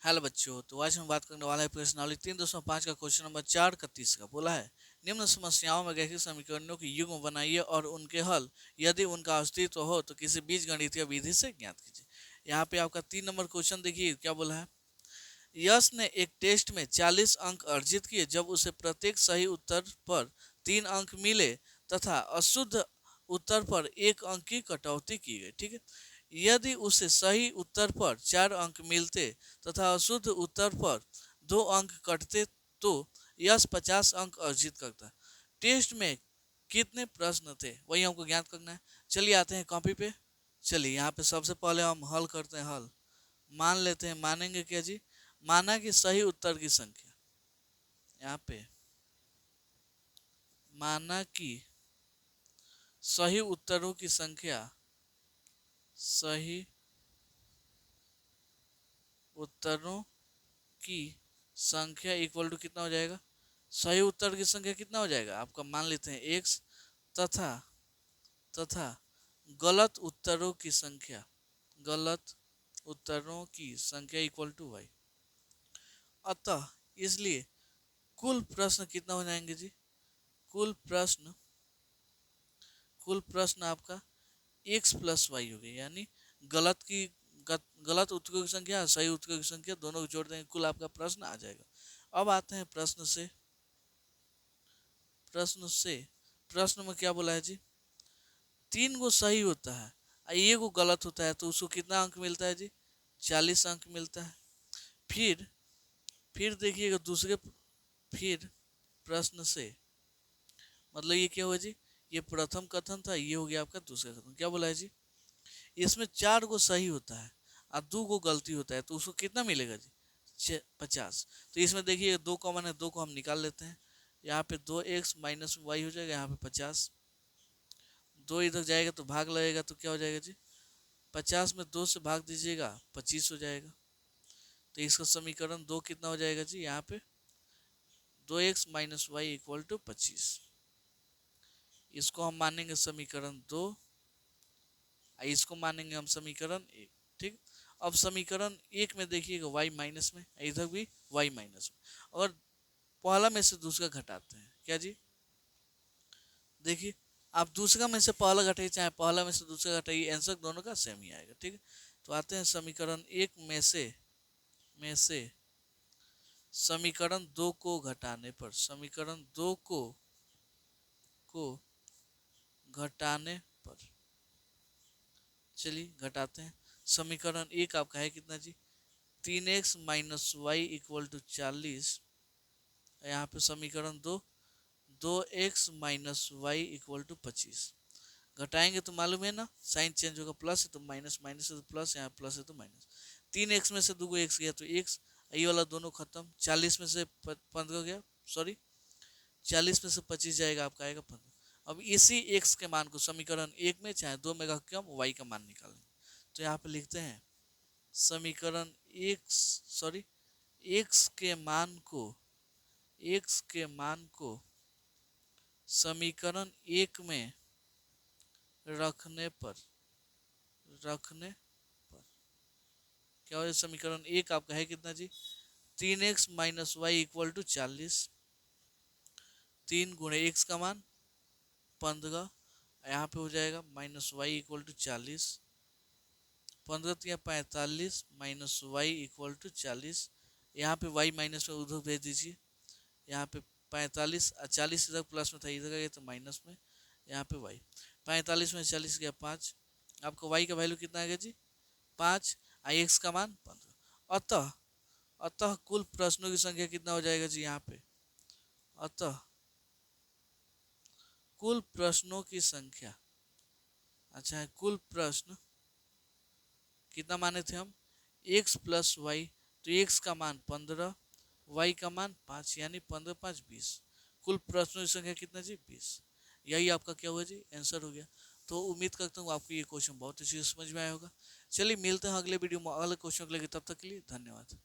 Hello बच्चों, तो आज हम बात करने वाले हैं प्रश्नावली 3.5 का क्वेश्चन नंबर 4 का 30 का। बोला है निम्न समस्याओं में रैखिक समीकरणों की युग्म बनाइए और उनके हल यदि उनका अस्तित्व हो तो किसी बीजगणितीय विधि से ज्ञात कीजिए। यहाँ पे आपका 3 नंबर क्वेश्चन देखिए क्या बोला है। यश ने एक टेस्ट में 40 अंक अर्जित किए जब उसे प्रत्येक सही उत्तर पर 3 अंक मिले तथा अशुद्ध उत्तर पर 1 अंक की कटौती की गई। ठीक है, यदि उसे सही उत्तर पर 4 अंक मिलते तथा अशुद्ध उत्तर पर 2 अंक कटते तो यश 50 अंक अर्जित करता। टेस्ट में कितने प्रश्न थे वही हमको ज्ञात करना है। चलिए आते हैं कॉपी पे। चलिए यहाँ पे सबसे पहले हम हल करते हैं। हल मान लेते हैं, मानेंगे क्या जी। माना कि सही उत्तर की संख्या, यहाँ पे माना कि सही उत्तरों की संख्या, सही उत्तरों की संख्या इक्वल टू कितना हो जाएगा। सही उत्तर की संख्या कितना हो जाएगा आपका, मान लेते हैं x तथा तथा गलत उत्तरों की संख्या, गलत उत्तरों की संख्या इक्वल टू y। अतः इसलिए कुल प्रश्न कितना हो जाएंगे जी। कुल प्रश्न आपका x प्लस वाई हो गया, यानी गलत की गलत उत्तरों की संख्या सही उत्तरों की संख्या दोनों को जोड़ देंगे, कुल आपका प्रश्न आ जाएगा। अब आते हैं प्रश्न से। प्रश्न में क्या बोला है जी, 3 गो सही होता है और 1 गो गलत होता है तो उसको कितना अंक मिलता है जी, 40 अंक मिलता है। फिर देखिएगा दूसरे, फिर प्रश्न से मतलब ये क्या हुआ जी, ये प्रथम कथन था, ये हो गया आपका दूसरा कथन। क्या बोला है जी, इसमें 4 गो सही होता है और 2 गो गलती होता है तो उसको कितना मिलेगा जी, 50। तो इसमें देखिए 2 कॉमन है, 2 को हम निकाल लेते हैं। यहाँ पे 2x माइनस वाई हो जाएगा, यहाँ पे 50। 2 इधर जाएगा तो भाग लगेगा तो क्या हो जाएगा जी, 50 में 2 से भाग दीजिएगा 25 हो जाएगा। तो इसका समीकरण 2 कितना हो जाएगा जी, यहाँ पे 2x minus Y equal to 25। इसको हम मानेंगे समीकरण 2, इसको मानेंगे हम समीकरण 1। ठीक, अब समीकरण 1 में देखिएगा y माइनस में, इधर भी y माइनस में, और पहला में से दूसरा घटाते हैं। क्या जी, देखिए आप दूसरा में से पहला घटाइए चाहे पहला में से दूसरा घटाइए, आंसर दोनों का सेम ही आएगा। ठीक है, तो आते हैं समीकरण 1 में से समीकरण 2 को घटाने पर, समीकरण 2 को घटाने पर, चलिए घटाते हैं। समीकरण 1 आपका है कितना जी, 3x minus Y equal to 40। यहाँ पे समीकरण 2x minus Y equal to 25। घटाएंगे तो मालूम है ना, साइन चेंज होगा, प्लस है तो माइनस, माइनस है तो प्लस, यहाँ प्लस है तो माइनस। 3x में से 2 एक्स गया तो x, ये वाला दोनों खत्म। 40 में से 15 गया, सॉरी 40 में से 25 जाएगा, आपका आएगा 15। अब इसी x के मान को समीकरण 1 में चाहे 2 में रख के हम y का मान निकालेंगे। तो यहाँ पे लिखते हैं समीकरण x के मान को समीकरण 1 में रखने पर क्या हो, समीकरण 1 आपका है कितना जी, 3x minus Y equal to 40। 3 गुणे x का मान 15, यहाँ पे हो जाएगा माइनस वाई इक्वल टू 40। 15 या 45 माइनस वाई इक्वल टू 40। यहाँ पे y माइनस में उधर भेज दीजिए। यहाँ पे 45 और 40 इधर प्लस में था, इधर गया तो माइनस में। यहाँ पे y 45 में 40 गया 5, आपका y का वैल्यू कितना आएगा जी, 5, x का मान 15। अतः कुल प्रश्नों की संख्या कितना हो जाएगा जी, यहाँ पे अतः कुल प्रश्नों की संख्या, अच्छा है, कुल प्रश्न कितना माने थे हम, x प्लस वाई, तो x का मान 15, y का मान 5, यानी 15 5 20। कुल प्रश्नों की संख्या कितना जी, 20। यही आपका क्या हुआ जी, आंसर हो गया। तो उम्मीद करता हूँ आपको ये क्वेश्चन बहुत अच्छी समझ में आया होगा। चलिए मिलते हैं अगले वीडियो में अगले क्वेश्चन के लिए, तब तक के लिए धन्यवाद।